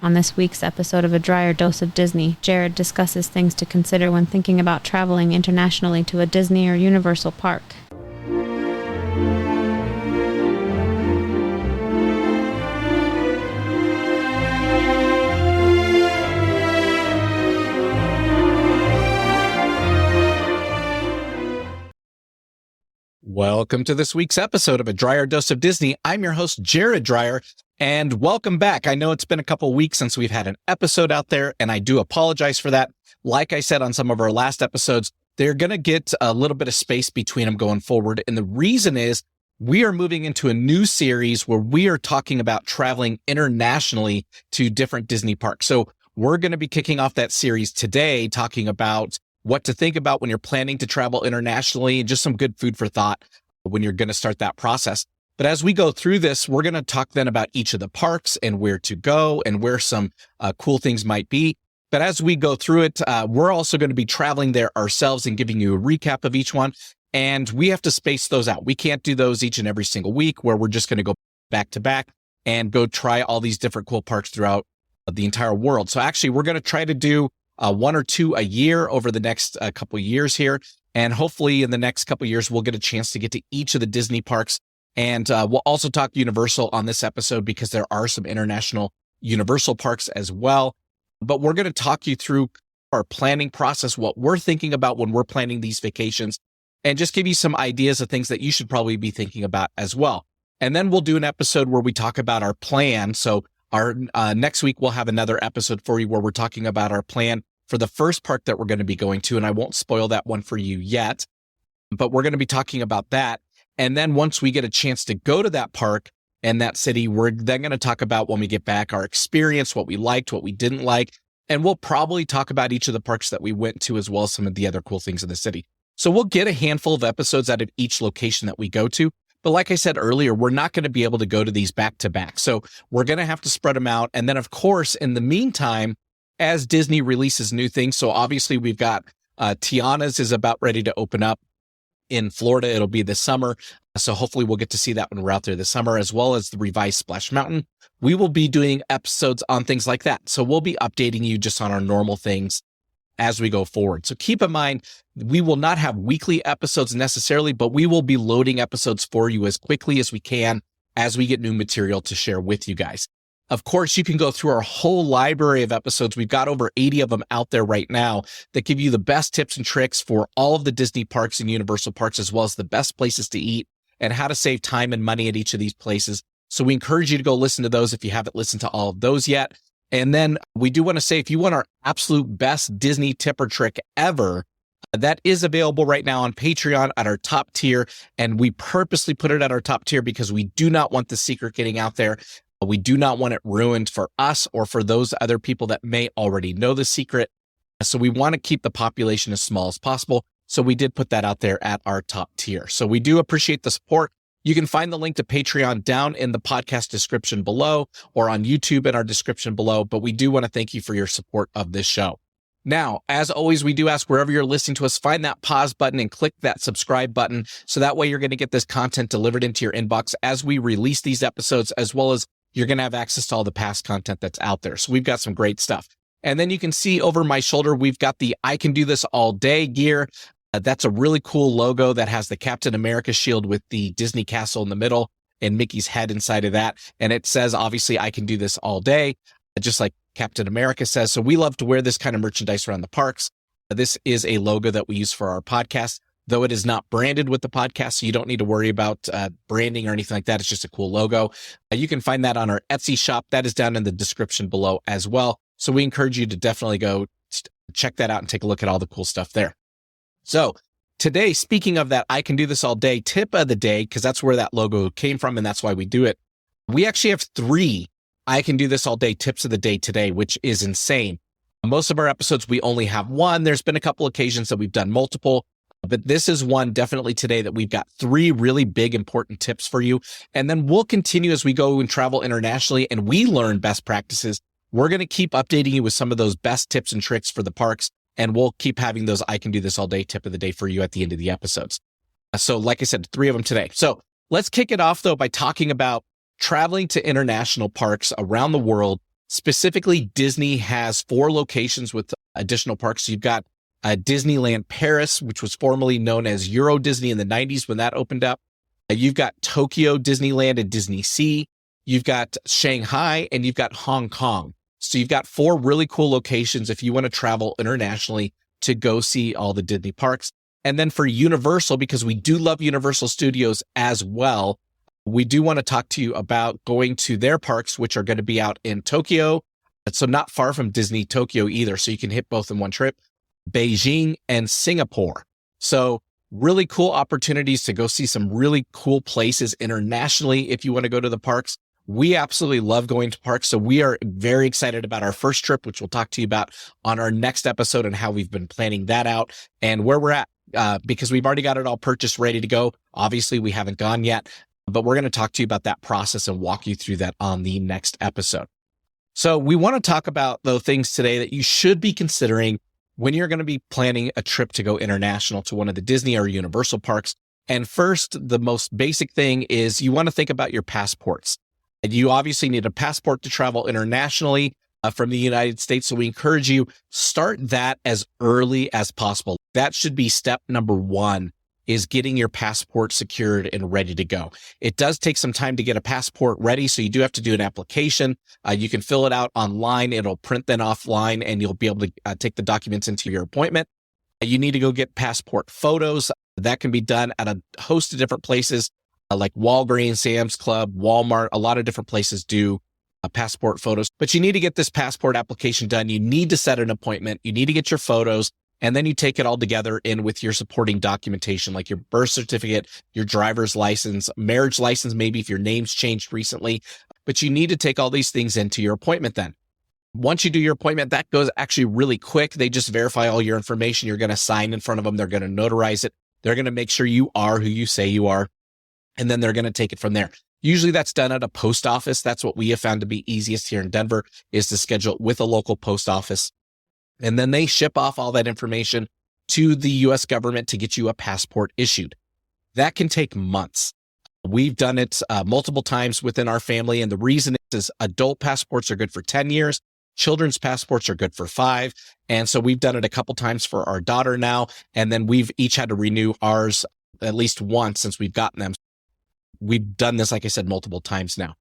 On this week's episode of A Drier Dose of Disney, Jared discusses things to consider when thinking about traveling internationally to a Disney or Universal park. Welcome to this week's episode of A Drier Dose of Disney. I'm your host, Jared Dreyer, and welcome back. I know it's been a couple weeks since we've had an episode out there, and I do apologize for that. Like I said on some of our last episodes, they're going to get a little bit of space between them going forward, and the reason is we are moving into a new series where we are talking about traveling internationally to different Disney parks. So we're going to be kicking off that series today, talking about what to think about when you're planning to travel internationally, and just some good food for thought when you're going to start that process. But as we go through this, we're going to talk then about each of the parks and where to go and where some cool things might be. But as we go through it, we're also going to be traveling there ourselves and giving you a recap of each one. And we have to space those out. We can't do those each and every single week where we're just going to go back to back and go try all these different cool parks throughout the entire world. So actually, we're going to try to do one or two a year over the next couple of years here. And hopefully in the next couple of years, we'll get a chance to get to each of the Disney parks. And we'll also talk Universal on this episode because there are some international Universal parks as well. But we're going to talk you through our planning process, what we're thinking about when we're planning these vacations, and just give you some ideas of things that you should probably be thinking about as well. And then we'll do an episode where we talk about our plan. So our next week, we'll have another episode for you where we're talking about our plan for the first park that we're going to be going to. And I won't spoil that one for you yet, but we're going to be talking about that. And then once we get a chance to go to that park and that city, we're then going to talk about when we get back our experience, what we liked, what we didn't like. And we'll probably talk about each of the parks that we went to as well as some of the other cool things in the city. So we'll get a handful of episodes out of each location that we go to. But like I said earlier, we're not going to be able to go to these back to back. So we're going to have to spread them out. And then, of course, in the meantime, as Disney releases new things, so obviously we've got Tiana's is about ready to open up in Florida. It'll be this summer. So hopefully we'll get to see that when we're out there this summer, as well as the revised Splash Mountain. We will be doing episodes on things like that. So we'll be updating you just on our normal things as we go forward. So keep in mind, we will not have weekly episodes necessarily, but we will be loading episodes for you as quickly as we can as we get new material to share with you guys. Of course, you can go through our whole library of episodes. We've got over 80 of them out there right now that give you the best tips and tricks for all of the Disney parks and Universal parks, as well as the best places to eat and how to save time and money at each of these places. So we encourage you to go listen to those if you haven't listened to all of those yet. And then we do want to say, if you want our absolute best Disney tip or trick ever, that is available right now on Patreon at our top tier. And we purposely put it at our top tier because we do not want the secret getting out there. We do not want it ruined for us or for those other people that may already know the secret. So we want to keep the population as small as possible. So we did put that out there at our top tier. So we do appreciate the support. You can find the link to Patreon down in the podcast description below or on YouTube in our description below. But we do want to thank you for your support of this show. Now, as always, we do ask wherever you're listening to us, find that pause button and click that subscribe button. So that way you're going to get this content delivered into your inbox as we release these episodes, as well as you're going to have access to all the past content that's out there. So we've got some great stuff. And then you can see over my shoulder, we've got the I Can Do This All Day gear. That's a really cool logo that has the Captain America shield with the Disney castle in the middle and Mickey's head inside of that. And it says, obviously, I can do this all day, just like Captain America says. So we love to wear this kind of merchandise around the parks. This is a logo that we use for our podcast, though it is not branded with the podcast. So you don't need to worry about branding or anything like that. It's just a cool logo. You can find that on our Etsy shop. That is down in the description below as well. So we encourage you to definitely go check that out and take a look at all the cool stuff there. So today, speaking of that, I can do this all day tip of the day, because that's where that logo came from and that's why we do it. We actually have 3 I can do this all day tips of the day today, which is insane. Most of our episodes, we only have one. There's been a couple occasions that we've done multiple, but this is one definitely today that we've got 3 really big, important tips for you. And then we'll continue as we go and travel internationally and we learn best practices. We're going to keep updating you with some of those best tips and tricks for the parks. And we'll keep having those I can do this all day tip of the day for you at the end of the episodes. So like I said, 3 of them today. So let's kick it off though by talking about traveling to international parks around the world Specifically, Disney has 4 locations with additional parks. So you've got Disneyland Paris, which was formerly known as Euro Disney in the 90s when that opened up. You've got Tokyo Disneyland and Disney Sea. You've got Shanghai, and you've got Hong Kong. So you've got 4 really cool locations if you want to travel internationally to go see all the Disney parks. And then for Universal, because we do love Universal Studios as well, we do want to talk to you about going to their parks, which are going to be out in Tokyo. So not far from Disney Tokyo either. So you can hit both in one trip, Beijing and Singapore. So really cool opportunities to go see some really cool places internationally if you want to go to the parks. We absolutely love going to parks. So we are very excited about our first trip, which we'll talk to you about on our next episode and how we've been planning that out and where we're at, because we've already got it all purchased, ready to go. Obviously, we haven't gone yet, but we're going to talk to you about that process and walk you through that on the next episode. So we want to talk about the things today that you should be considering when you're going to be planning a trip to go international to one of the Disney or Universal parks. And first, the most basic thing is you want to think about your passports. And you obviously need a passport to travel internationally from the United States. So we encourage you, start that as early as possible. That should be step number 1, is getting your passport secured and ready to go. It does take some time to get a passport ready, so you do have to do an application. You can fill it out online. It'll print then offline, and you'll be able to take the documents into your appointment. You need to go get passport photos. That can be done at a host of different places, like Walgreens, Sam's Club, Walmart. A lot of different places do passport photos, but you need to get this passport application done. You need to set an appointment. You need to get your photos, and then you take it all together in with your supporting documentation, like your birth certificate, your driver's license, marriage license, maybe if your name's changed recently, but you need to take all these things into your appointment then. Once you do your appointment, that goes actually really quick. They just verify all your information. You're going to sign in front of them. They're going to notarize it. They're going to make sure you are who you say you are. And then they're going to take it from there. Usually that's done at a post office. That's what we have found to be easiest here in Denver, is to schedule it with a local post office. And then they ship off all that information to the US government to get you a passport issued. That can take months. We've done it multiple times within our family. And the reason is adult passports are good for 10 years. Children's passports are good for 5. And so we've done it a couple times for our daughter now. And then we've each had to renew ours at least once since we've gotten them. We've done this, like I said, multiple times now.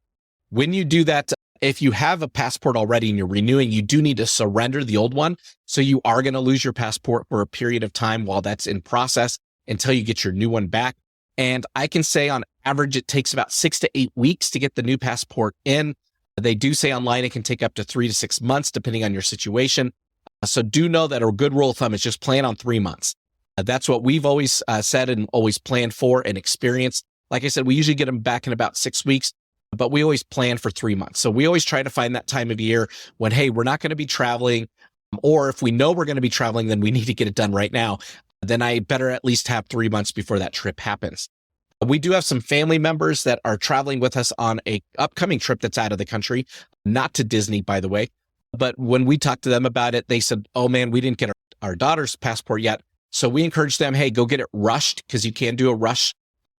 When you do that, if you have a passport already and you're renewing, you do need to surrender the old one. So you are going to lose your passport for a period of time while that's in process until you get your new one back. And I can say on average, it takes about 6 to 8 weeks to get the new passport in. They do say online it can take up to 3 to 6 months, depending on your situation. So do know that a good rule of thumb is just plan on 3 months. That's what we've always said and always planned for and experienced. Like I said, we usually get them back in about 6 weeks, but we always plan for 3 months. So we always try to find that time of year when, hey, we're not going to be traveling, or if we know we're going to be traveling, then we need to get it done right now. Then I better at least have 3 months before that trip happens. We do have some family members that are traveling with us on a upcoming trip that's out of the country, not to Disney, by the way. But when we talked to them about it, they said, oh man, we didn't get our daughter's passport yet. So we encouraged them, hey, go get it rushed, because you can do a rush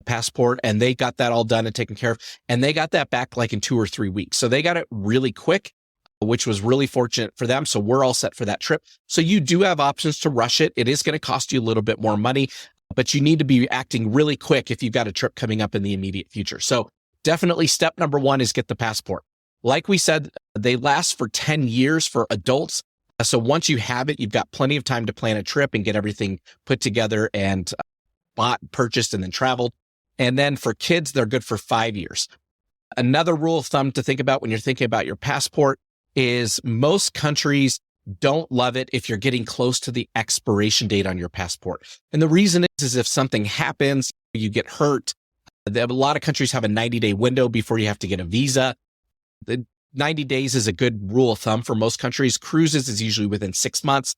passport. And they got that all done and taken care of. And they got that back like in 2 or 3 weeks. So they got it really quick, which was really fortunate for them. So we're all set for that trip. So you do have options to rush it. It is going to cost you a little bit more money, but you need to be acting really quick if you've got a trip coming up in the immediate future. So definitely step number 1 is get the passport. Like we said, they last for 10 years for adults. So once you have it, you've got plenty of time to plan a trip and get everything put together and bought, purchased, and then traveled. And then for kids, they're good for 5 years. Another rule of thumb to think about when you're thinking about your passport is most countries don't love it if you're getting close to the expiration date on your passport. And the reason is if something happens, you get hurt. A lot of countries have a 90-day window before you have to get a visa. The 90 days is a good rule of thumb for most countries. Cruises is usually within 6 months.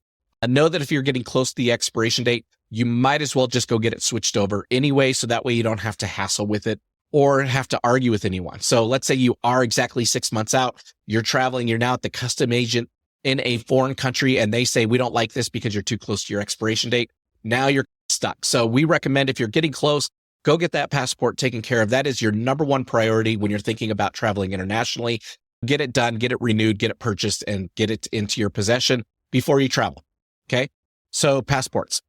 Know that if you're getting close to the expiration date, you might as well just go get it switched over anyway. So that way you don't have to hassle with it or have to argue with anyone. So let's say you are exactly 6 months out. You're traveling. You're now at the custom agent in a foreign country, and they say, we don't like this because you're too close to your expiration date. Now you're stuck. So we recommend if you're getting close, go get that passport taken care of. That is your number 1 priority when you're thinking about traveling internationally. get it done, get it renewed, get it purchased, and get it into your possession before you travel. Okay. So passports.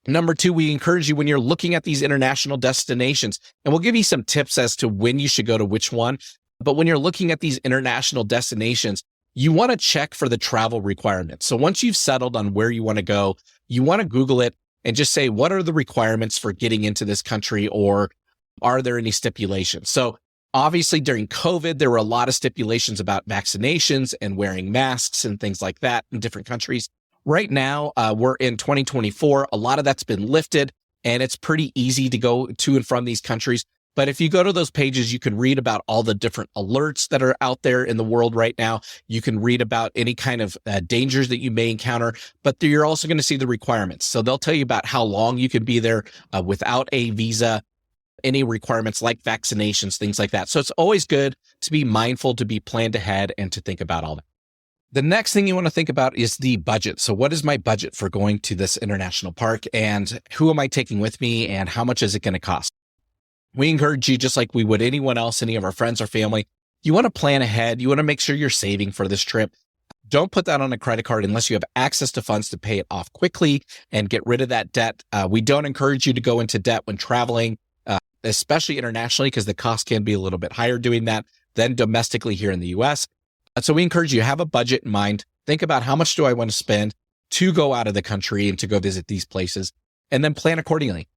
Number two, we encourage you when you're looking at these international destinations, and we'll give you some tips as to when you should go to which one. But when you're looking at these international destinations, you want to check for the travel requirements. So once you've settled on where you want to go, you want to Google it and just say, what are the requirements for getting into this country, or are there any stipulations? So obviously during COVID, there were a lot of stipulations about vaccinations and wearing masks and things like that in different countries. Right now, we're in 2024. A lot of that's been lifted, and it's pretty easy to go to and from these countries. But if you go to those pages, you can read about all the different alerts that are out there in the world right now. You can read about any kind of dangers that you may encounter, but you're also going to see the requirements. So they'll tell you about how long you can be there without a visa, any requirements like vaccinations, things like that. So it's always good to be mindful, to be planned ahead, and to think about all that. The next thing you want to think about is the budget. So what is my budget for going to this international park, and who am I taking with me, and how much is it going to cost? We encourage you, just like we would anyone else, any of our friends or family, you want to plan ahead. You want to make sure you're saving for this trip. Don't put that on a credit card unless you have access to funds to pay it off quickly and get rid of that debt. We don't encourage you to go into debt when traveling, especially internationally, because the cost can be a little bit higher doing that than domestically here in the US. So we encourage you to have a budget in mind. Think about how much do I want to spend to go out of the country and to go visit these places, and then plan accordingly.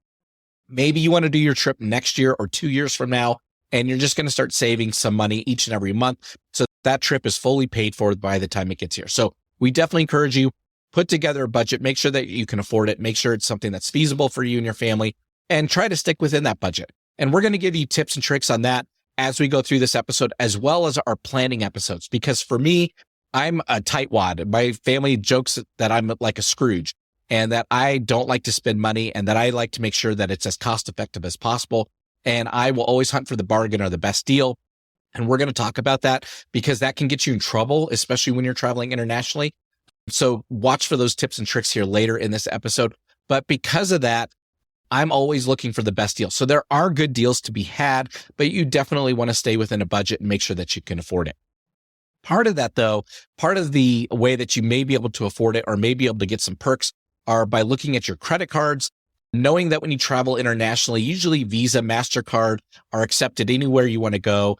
Maybe you want to do your trip next year or 2 years from now, and you're just going to start saving some money each and every month so that trip is fully paid for by the time it gets here. So we definitely encourage you, put together a budget, make sure that you can afford it, make sure it's something that's feasible for you and your family, and try to stick within that budget. And we're going to give you tips and tricks on that as we go through this episode, as well as our planning episodes. Because for me, I'm a tightwad. My family jokes that I'm like a Scrooge, and that I don't like to spend money, and that I like to make sure that it's as cost effective as possible. And I will always hunt for the bargain or the best deal. And we're going to talk about that because that can get you in trouble, especially when you're traveling internationally. So watch for those tips and tricks here later in this episode. But because of that, I'm always looking for the best deal. So there are good deals to be had, but you definitely want to stay within a budget and make sure that you can afford it. Part of that, though, part of the way that you may be able to afford it or may be able to get some perks are by looking at your credit cards, knowing that when you travel internationally, usually Visa, MasterCard are accepted anywhere you want to go.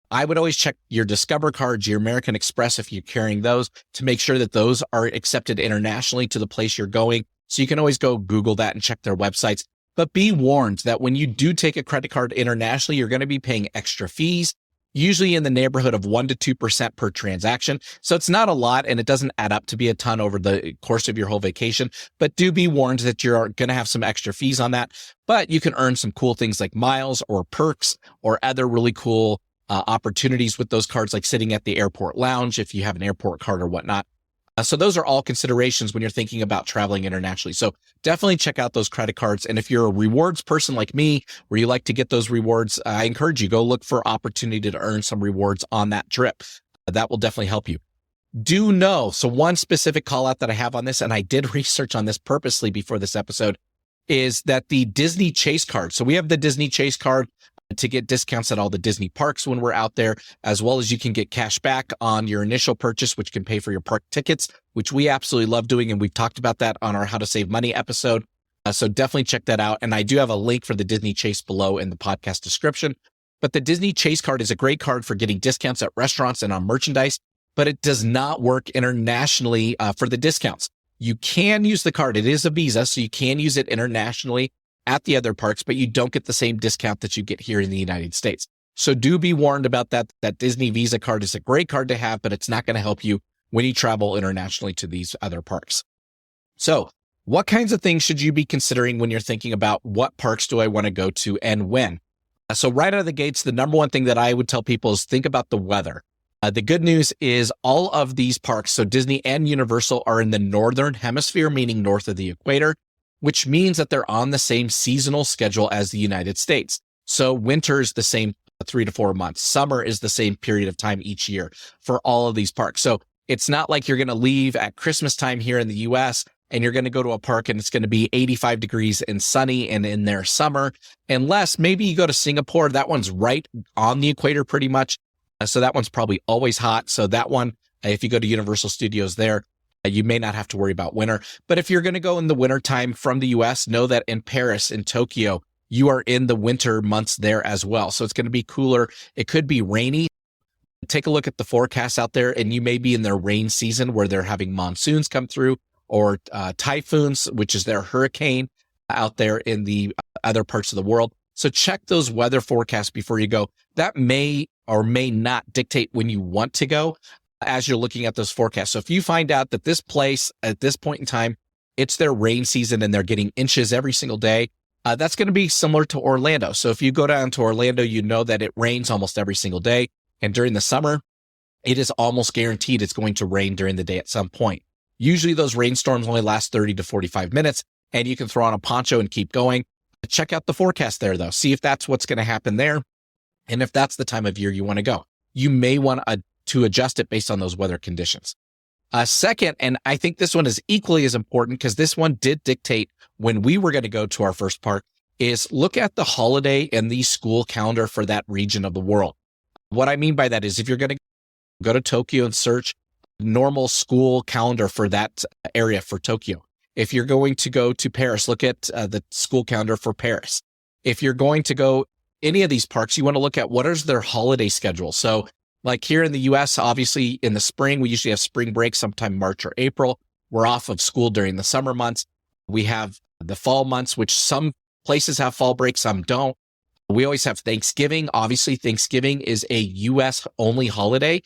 I would always check your Discover cards, your American Express, if you're carrying those, to make sure that those are accepted internationally to the place you're going. So you can always go Google that and check their websites. But be warned that when you do take a credit card internationally, you're going to be paying extra fees, usually in the neighborhood of 1% to 2% per transaction. So it's not a lot, and it doesn't add up to be a ton over the course of your whole vacation. But do be warned that you're going to have some extra fees on that. But you can earn some cool things like miles or perks or other really cool opportunities with those cards, like sitting at the airport lounge if you have an airport card or whatnot. So those are all considerations when you're thinking about traveling internationally. So definitely check out those credit cards. And if you're a rewards person like me, where you like to get those rewards, I encourage you, go look for opportunity to earn some rewards on that trip. That will definitely help you. Do know, so one specific call out that I have on this, and I did research on this purposely before this episode, is that the Disney Chase card. So we have the Disney Chase card to get discounts at all the Disney parks when we're out there, as well as you can get cash back on your initial purchase, which can pay for your park tickets, which we absolutely love doing. And we've talked about that on our How to Save Money episode. So definitely check that out. And I do have a link for the Disney Chase below in the podcast description. But the Disney Chase card is a great card for getting discounts at restaurants and on merchandise, but it does not work internationally for the discounts. You can use the card. It is a Visa, so you can use it internationally at the other parks, but you don't get the same discount that you get here in the United States. So do be warned about that. That Disney Visa card is a great card to have, but it's not going to help you when you travel internationally to these other parks. So what kinds of things should you be considering when you're thinking about what parks do I want to go to and when? So right out of the gates, the number one thing that I would tell people is think about the weather. The good news is all of these parks, so Disney and Universal, are in the northern hemisphere, meaning north of the equator, which means that they're on the same seasonal schedule as the United States. So winter is the same 3 to 4 months. Summer is the same period of time each year for all of these parks. So it's not like you're going to leave at Christmas time here in the US and you're going to go to a park and it's going to be 85 degrees and sunny and in their summer, unless maybe you go to Singapore. That one's right on the equator pretty much. So that one's probably always hot. So that one, if you go to Universal Studios there, you may not have to worry about winter. But if you're going to go in the winter time from the US, know that in Paris, in Tokyo, you are in the winter months there as well. So it's going to be cooler. It could be rainy. Take a look at the forecasts out there, and you may be in their rain season where they're having monsoons come through, or typhoons, which is their hurricane out there in the other parts of the world. So check those weather forecasts before you go. That may or may not dictate when you want to go as you're looking at those forecasts. So if you find out that this place at this point in time, it's their rain season and they're getting inches every single day, that's going to be similar to Orlando. So if you go down to Orlando, you know that it rains almost every single day. And during the summer, it is almost guaranteed it's going to rain during the day at some point. Usually those rainstorms only last 30 to 45 minutes, and you can throw on a poncho and keep going. Check out the forecast there, though. See if that's what's going to happen there. And if that's the time of year you want to go, you may want to adjust it based on those weather conditions. Second, and I think this one is equally as important because this one did dictate when we were going to go to our first park, is look at the holiday and the school calendar for that region of the world. What I mean by that is if you're going to go to Tokyo and search normal school calendar for that area for Tokyo. If you're going to go to Paris, look at the school calendar for Paris. If you're going to go any of these parks, you want to look at what is their holiday schedule. So like here in the US, obviously in the spring, we usually have spring break sometime March or April. We're off of school during the summer months. We have the fall months, which some places have fall break, some don't. We always have Thanksgiving. Obviously, Thanksgiving is a US only holiday,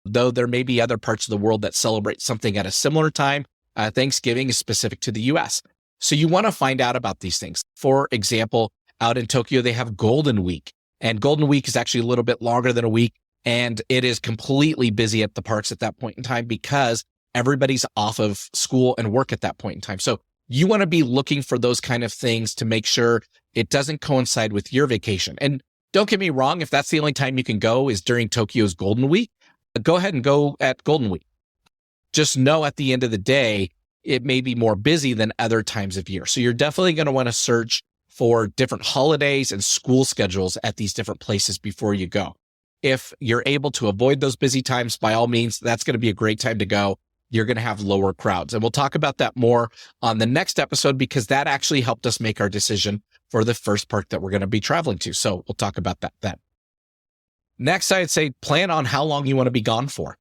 though there may be other parts of the world that celebrate something at a similar time. Thanksgiving is specific to the US. So you want to find out about these things. For example, out in Tokyo, they have Golden Week, and Golden Week is actually a little bit longer than a week. And it is completely busy at the parks at that point in time because everybody's off of school and work at that point in time. So you want to be looking for those kind of things to make sure it doesn't coincide with your vacation. And don't get me wrong, if that's the only time you can go is during Tokyo's Golden Week, go ahead and go at Golden Week. Just know at the end of the day, it may be more busy than other times of year. So you're definitely going to want to search for different holidays and school schedules at these different places before you go. If you're able to avoid those busy times, by all means, that's going to be a great time to go. You're going to have lower crowds. And we'll talk about that more on the next episode because that actually helped us make our decision for the first park that we're going to be traveling to. So we'll talk about that then. Next, I'd say plan on how long you want to be gone for.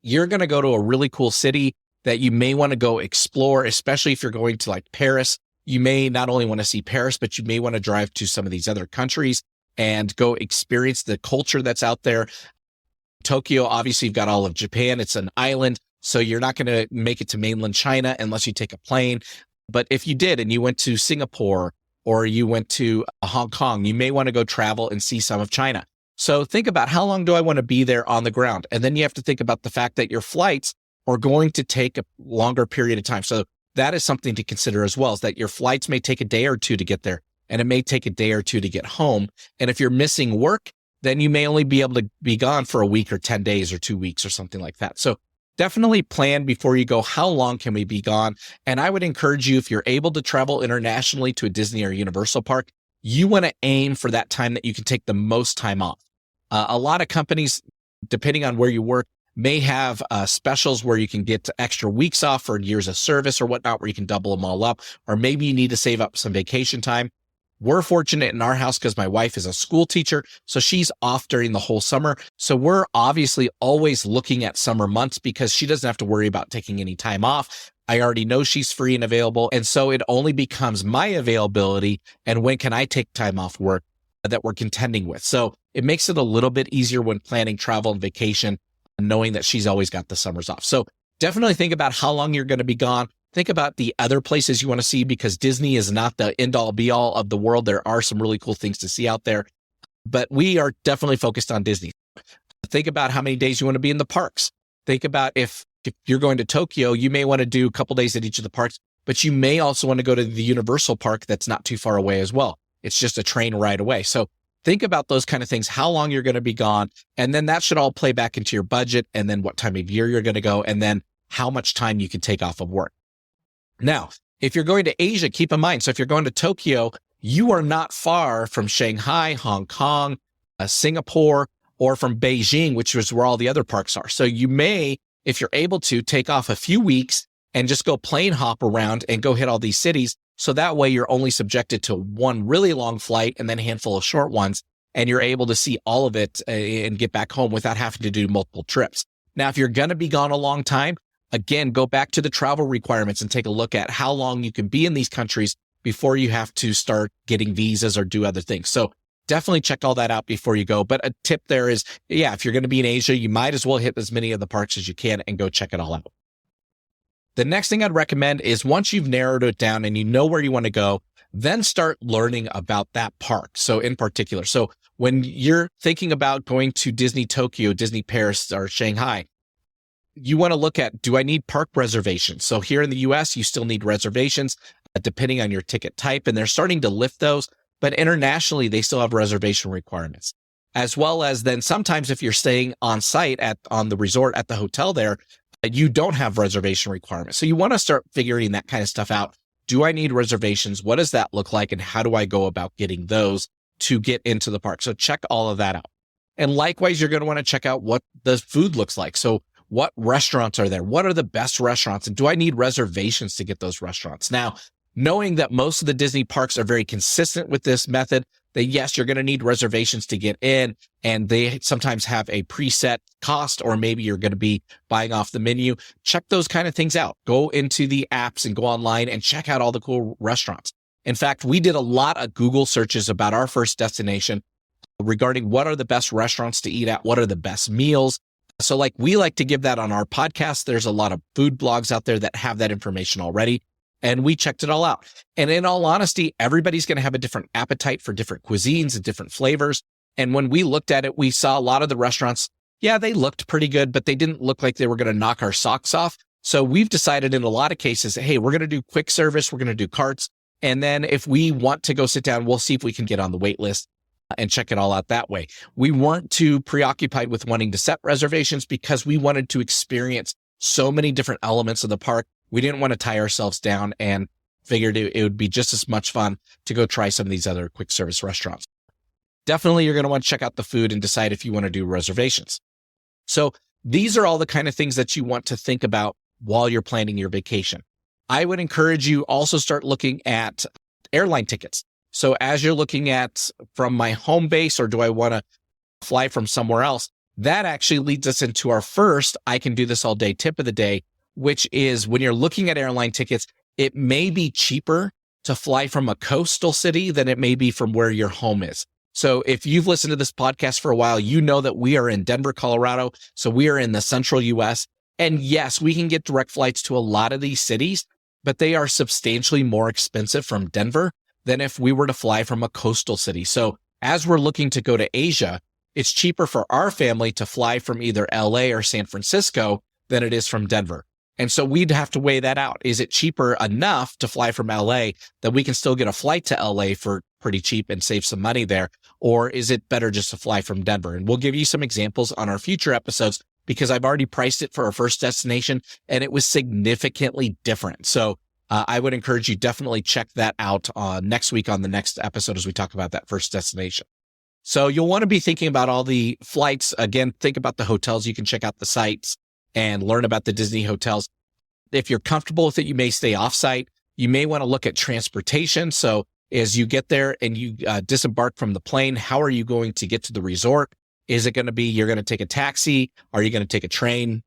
You're going to go to a really cool city that you may want to go explore, especially if you're going to like Paris. You may not only want to see Paris, but you may want to drive to some of these other countries and go experience the culture that's out there. Tokyo, obviously, you've got all of Japan. It's an island, so you're not going to make it to mainland China unless you take a plane. But if you did and you went to Singapore or you went to Hong Kong, you may want to go travel and see some of China. So think about how long do I want to be there on the ground? And then you have to think about the fact that your flights are going to take a longer period of time. So that is something to consider as well, is that your flights may take a day or two to get there. And it may take a day or two to get home. And if you're missing work, then you may only be able to be gone for a week or 10 days or 2 weeks or something like that. So definitely plan before you go, how long can we be gone? And I would encourage you, if you're able to travel internationally to a Disney or Universal park, you want to aim for that time that you can take the most time off. A lot of companies, depending on where you work, may have specials where you can get extra weeks off for years of service or whatnot, where you can double them all up. Or maybe you need to save up some vacation time. We're fortunate in our house because my wife is a school teacher, so she's off during the whole summer. So we're obviously always looking at summer months because she doesn't have to worry about taking any time off. I already know she's free and available. And so it only becomes my availability and when can I take time off work that we're contending with. So it makes it a little bit easier when planning travel and vacation, knowing that she's always got the summers off. So definitely think about how long you're going to be gone. Think about the other places you want to see because Disney is not the end all be all of the world. There are some really cool things to see out there, but we are definitely focused on Disney. Think about how many days you want to be in the parks. Think about if you're going to Tokyo, you may want to do a couple days at each of the parks, but you may also want to go to the Universal Park that's not too far away as well. It's just a train ride away. So think about those kind of things, how long you're going to be gone. And then that should all play back into your budget and then what time of year you're going to go and then how much time you can take off of work. Now, if you're going to Asia, keep in mind, so if you're going to Tokyo, you are not far from Shanghai, Hong Kong, Singapore, or from Beijing, which is where all the other parks are. So you may, if you're able to, take off a few weeks and just go plane hop around and go hit all these cities. So that way you're only subjected to one really long flight and then a handful of short ones, and you're able to see all of it and get back home without having to do multiple trips. Now, if you're going to be gone a long time, again, go back to the travel requirements and take a look at how long you can be in these countries before you have to start getting visas or do other things. So definitely check all that out before you go. But a tip there is, if you're going to be in Asia, you might as well hit as many of the parks as you can and go check it all out. The next thing I'd recommend is once you've narrowed it down and you know where you want to go, then start learning about that park. So in particular, so when you're thinking about going to Disney Tokyo, Disney Paris, or Shanghai, you want to look at, do I need park reservations? So here in the US, you still need reservations depending on your ticket type, and they're starting to lift those. But internationally, they still have reservation requirements, as well as then sometimes if you're staying on site on the resort at the hotel there, you don't have reservation requirements. So you want to start figuring that kind of stuff out. Do I need reservations? What does that look like? And how do I go about getting those to get into the park? So check all of that out. And likewise, you're going to want to check out what the food looks like. So what restaurants are there? What are the best restaurants? And do I need reservations to get those restaurants? Now, knowing that most of the Disney parks are very consistent with this method, that yes, you're going to need reservations to get in, and they sometimes have a preset cost, or maybe you're going to be buying off the menu. Check those kind of things out. Go into the apps and go online and check out all the cool restaurants. In fact, we did a lot of Google searches about our first destination regarding what are the best restaurants to eat at, what are the best meals. So we like to give that on our podcast. There's a lot of food blogs out there that have that information already. And we checked it all out. And in all honesty, everybody's going to have a different appetite for different cuisines and different flavors. And when we looked at it, we saw a lot of the restaurants, they looked pretty good, but they didn't look like they were going to knock our socks off. So we've decided in a lot of cases, hey, we're going to do quick service. We're going to do carts. And then if we want to go sit down, we'll see if we can get on the wait list and check it all out that way. We weren't too preoccupied with wanting to set reservations because we wanted to experience so many different elements of the park. We didn't want to tie ourselves down and figured it would be just as much fun to go try some of these other quick service restaurants. Definitely, you're going to want to check out the food and decide if you want to do reservations. So these are all the kind of things that you want to think about while you're planning your vacation. I would encourage you also start looking at airline tickets. So as you're looking at from my home base, or do I want to fly from somewhere else, that actually leads us into our first I can do this all day tip of the day, which is when you're looking at airline tickets, it may be cheaper to fly from a coastal city than it may be from where your home is. So if you've listened to this podcast for a while, you know that we are in Denver, Colorado. So we are in the central US. And yes, we can get direct flights to a lot of these cities, but they are substantially more expensive from Denver than if we were to fly from a coastal city. So as we're looking to go to Asia, it's cheaper for our family to fly from either LA or San Francisco than it is from Denver. And so we'd have to weigh that out. Is it cheaper enough to fly from LA that we can still get a flight to LA for pretty cheap and save some money there? Or is it better just to fly from Denver? And we'll give you some examples on our future episodes because I've already priced it for our first destination and it was significantly different. So I would encourage you definitely check that out next week on the next episode as we talk about that first destination. So you'll want to be thinking about all the flights. Again, think about the hotels. You can check out the sites and learn about the Disney hotels. If you're comfortable with it, you may stay offsite. You may want to look at transportation. So as you get there and you disembark from the plane, how are you going to get to the resort? Is it going to be you're going to take a taxi? Are you going to take a train?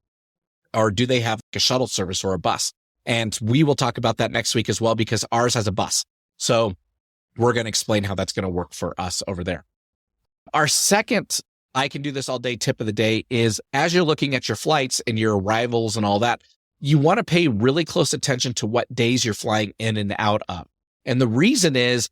Or do they have a shuttle service or a bus? And we will talk about that next week as well because ours has a bus. So we're going to explain how that's going to work for us over there. Our second I can do this all day tip of the day is as you're looking at your flights and your arrivals and all that, you want to pay really close attention to what days you're flying in and out of. And the reason is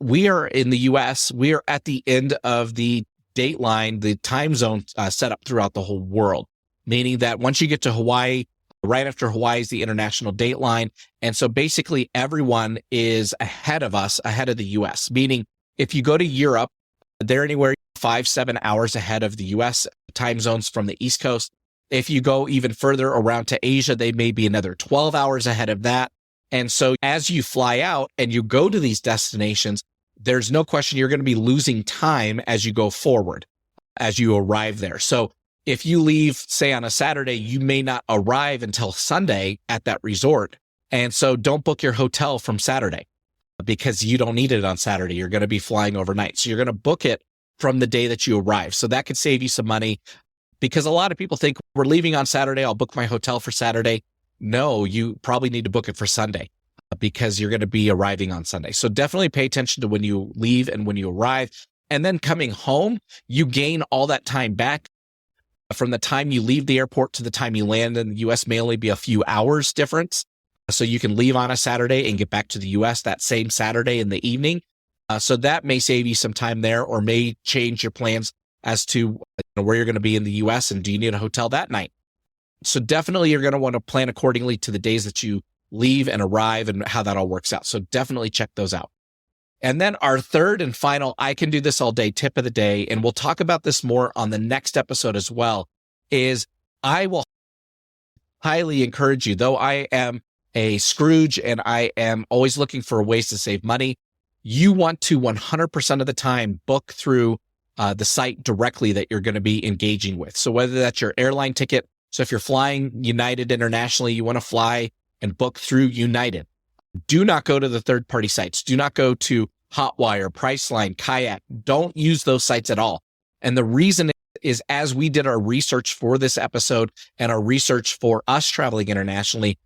we are in the US, we are at the end of the dateline, the time zone set up throughout the whole world, meaning that once you get to Hawaii, right after Hawaii is the international dateline. And so basically everyone is ahead of us, ahead of the US, meaning if you go to Europe, they're anywhere 5-7 hours ahead of the US time zones from the East Coast. If you go even further around to Asia, they may be another 12 hours ahead of that. And so as you fly out and you go to these destinations, there's no question you're going to be losing time as you go forward. as you arrive there. So if you leave, say on a Saturday, you may not arrive until Sunday at that resort. And so don't book your hotel from Saturday because you don't need it on Saturday. You're going to be flying overnight. So you're going to book it from the day that you arrive. So that could save you some money because a lot of people think we're leaving on Saturday. I'll book my hotel for Saturday. No, you probably need to book it for Sunday because you're going to be arriving on Sunday. So definitely pay attention to when you leave and when you arrive. And then coming home, you gain all that time back. From the time you leave the airport to the time you land in the U.S. may only be a few hours difference. So you can leave on a Saturday and get back to the U.S. that same Saturday in the evening. So that may save you some time there or may change your plans as to where you're going to be in the U.S. and do you need a hotel that night. So definitely you're going to want to plan accordingly to the days that you leave and arrive and how that all works out. So definitely check those out. And then our third and final, I can do this all day tip of the day, and we'll talk about this more on the next episode as well, is I will highly encourage you, though I am a Scrooge and I am always looking for ways to save money, you want to 100% of the time book through the site directly that you're going to be engaging with. So whether that's your airline ticket, so if you're flying United internationally, you want to fly and book through United. Do not go to the third-party sites. Do not go to Hotwire, Priceline, Kayak. Don't use those sites at all. And the reason is as we did our research for this episode and our research for us traveling internationally,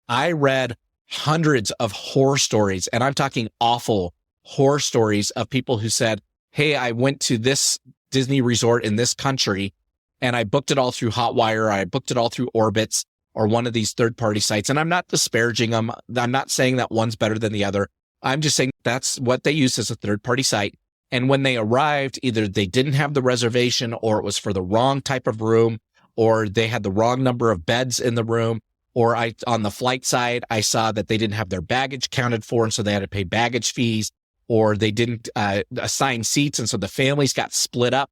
I read hundreds of horror stories, and I'm talking awful horror stories of people who said, hey, I went to this Disney resort in this country and I booked it all through Hotwire. I booked it all through Orbitz or one of these third-party sites. And I'm not disparaging them. I'm not saying that one's better than the other. I'm just saying that's what they use as a third-party site. And when they arrived, either they didn't have the reservation or it was for the wrong type of room, or they had the wrong number of beds in the room, or on the flight side, I saw that they didn't have their baggage counted for, and so they had to pay baggage fees, or they didn't assign seats, and so the families got split up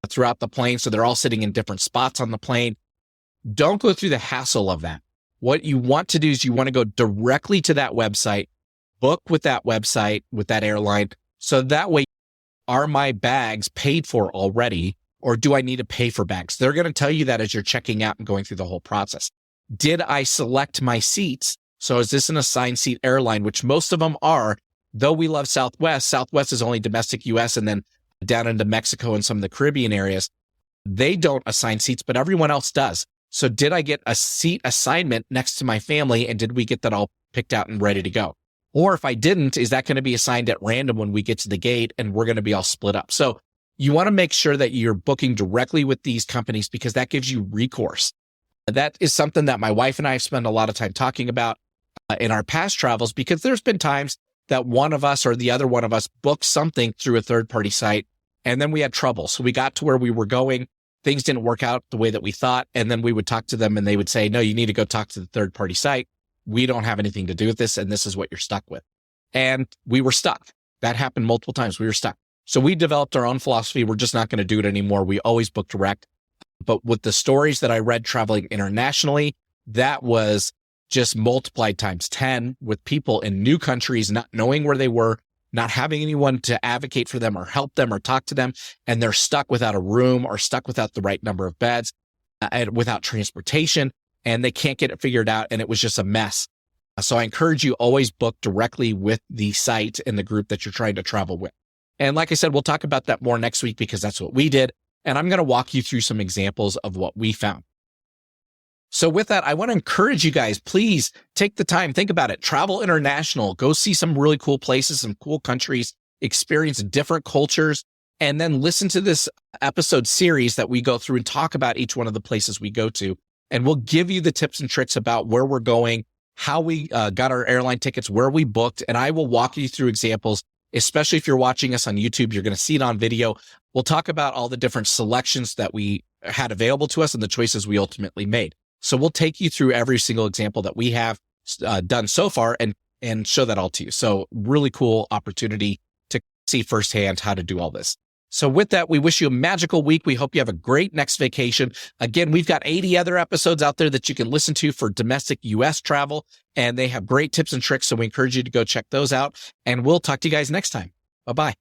throughout the plane, so they're all sitting in different spots on the plane. Don't go through the hassle of that. What you want to do is you want to go directly to that website, book with that website, with that airline. So that way, are my bags paid for already, or do I need to pay for bags? They're going to tell you that as you're checking out and going through the whole process. Did I select my seats? So is this an assigned seat airline, which most of them are, though we love Southwest. Southwest is only domestic US and then down into Mexico and some of the Caribbean areas. They don't assign seats, but everyone else does. So did I get a seat assignment next to my family, and did we get that all picked out and ready to go? Or if I didn't, is that going to be assigned at random when we get to the gate and we're going to be all split up? So you want to make sure that you're booking directly with these companies because that gives you recourse. That is something that my wife and I have spent a lot of time talking about in our past travels, because there's been times that one of us or the other one of us booked something through a third-party site, and then we had trouble. So we got to where we were going. Things didn't work out the way that we thought. And then we would talk to them and they would say, no, you need to go talk to the third-party site. We don't have anything to do with this, and this is what you're stuck with. And we were stuck. That happened multiple times. We were stuck. So we developed our own philosophy. We're just not going to do it anymore. We always book direct. But with the stories that I read traveling internationally, that was just multiplied times 10 with people in new countries, not knowing where they were, not having anyone to advocate for them or help them or talk to them. And they're stuck without a room or stuck without the right number of beds and without transportation, and they can't get it figured out. And it was just a mess. So I encourage you always book directly with the site and the group that you're trying to travel with. And like I said, we'll talk about that more next week because that's what we did. And I'm going to walk you through some examples of what we found. So with that, I want to encourage you guys, please take the time, think about it, travel international, go see some really cool places, some cool countries, experience different cultures, and then listen to this episode series that we go through and talk about each one of the places we go to. And we'll give you the tips and tricks about where we're going, how we got our airline tickets, where we booked, and I will walk you through examples, especially if you're watching us on YouTube, you're going to see it on video. We'll talk about all the different selections that we had available to us and the choices we ultimately made. So we'll take you through every single example that we have done so far and show that all to you. So really cool opportunity to see firsthand how to do all this. So with that, we wish you a magical week. We hope you have a great next vacation. Again, we've got 80 other episodes out there that you can listen to for domestic US travel, and they have great tips and tricks. So we encourage you to go check those out, and we'll talk to you guys next time. Bye-bye.